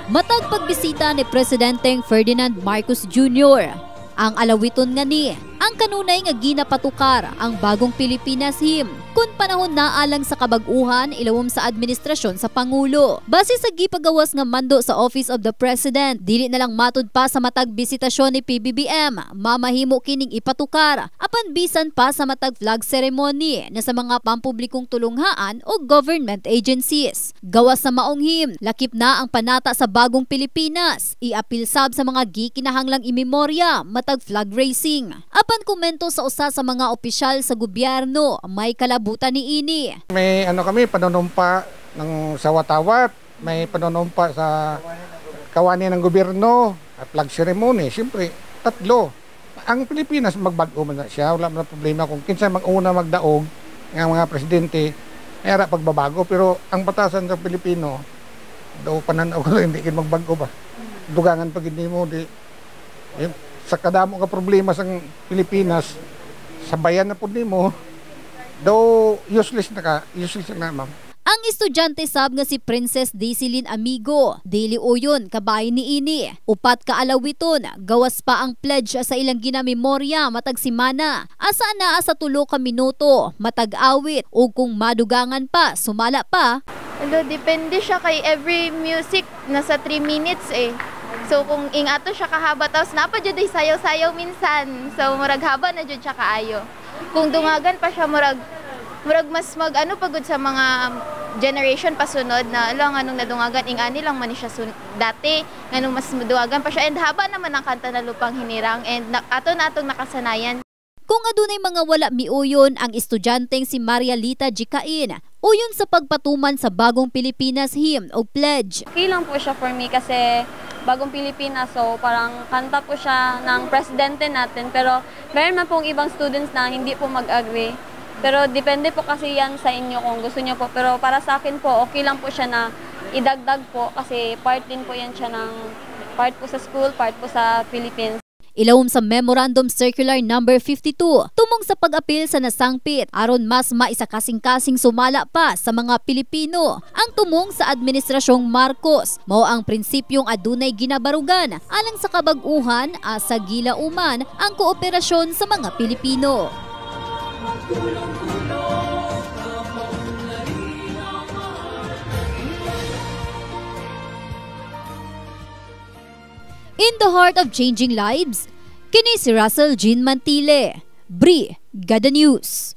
Matag pagbisita ni Presidenteng Ferdinand Marcos Jr. Ang alawiton nga ni, ang kanunay nga ginapatukar ang bagong Pilipinas him kun panahon na alang sa kabag-uhan ilawom sa administrasyon sa Pangulo. Base sa gipagawas nga mando sa Office of the President, dili na lang matud pa sa matag bisitasyon ni PBBM, mamahimo kining ipatukar apan bisan pa sa matag flag ceremony na sa mga pampublikong tulunghaan o government agencies. Gawas sa maong him, lakip na ang panata sa bagong Pilipinas, iapil sab sa mga gikinahanglang imemorya matag flag raising. Apan komento sa usa sa mga opisyal sa gobyerno, may kalabutan ni ini. May kami panunumpa ng sawat-awat, may panunumpa sa kawani ng gobyerno at flag ceremony. Siyempre, tatlo. Ang Pilipinas magbago man na siya, wala man na problema kung kinsa mag-una magdaog ng mga presidente, ay ara pagbabago. Pero ang batasan sa Pilipino, daw pananaw ko hindi kin magbago ba. Dugangan pag hindi mo di sa kadamo nga problema sa Pilipinas, sabayan na po nimo, daw useless na ma'am. Ang estudyante sab nga si Princess Daisilyn Amigo, dili uyon kabay ni ini. Upat ka alawiton, gawas pa ang pledge sa ilang ginamemorya matag simana. Asa na sa 3 ka minuto, matag awit ug kung madugangan pa, sumala pa. Depende siya kay every music nasa 3 minutes eh. So kung ingato siya kahaba tapos napa jud ay sayaw-sayaw minsan. So murag haba na jud siya kaayo. Kung dungagan pa siya murag mas pagod sa mga generation pasunod na lang anong nadungagan ingani lang man siya dati nganong mas dungagan pa siya and haba naman ang kanta na Lupang Hinirang and atong nakasanayan. Kung adunay mga wala miuyon ang estudyanteng si Marialita Jikain, uyon sa pagpatuman sa bagong Pilipinas hymn o pledge. Okay lang po siya for me kasi bagong Pilipinas, so parang kanta po siya ng presidente natin, pero meron man pong ibang students na hindi po mag-agree. Pero depende po kasi yan sa inyo kung gusto niyo po, pero para sa akin po okay lang po siya na idagdag po kasi part din po yan siya ng part po sa school, part po sa Philippines. Ilawom sa Memorandum Circular No. 52, tumong sa pag-apil sa nasangpit aron mas maisakasing-kasing sumala pa sa mga Pilipino. Ang tumong sa Administrasyong Marcos, mao ang prinsipyong adunay ginabarugan alang sa kabag-uhan asa gilauman ang kooperasyon sa mga Pilipino. In the heart of changing lives, kini si Russell Jean Mantile, Brigada News.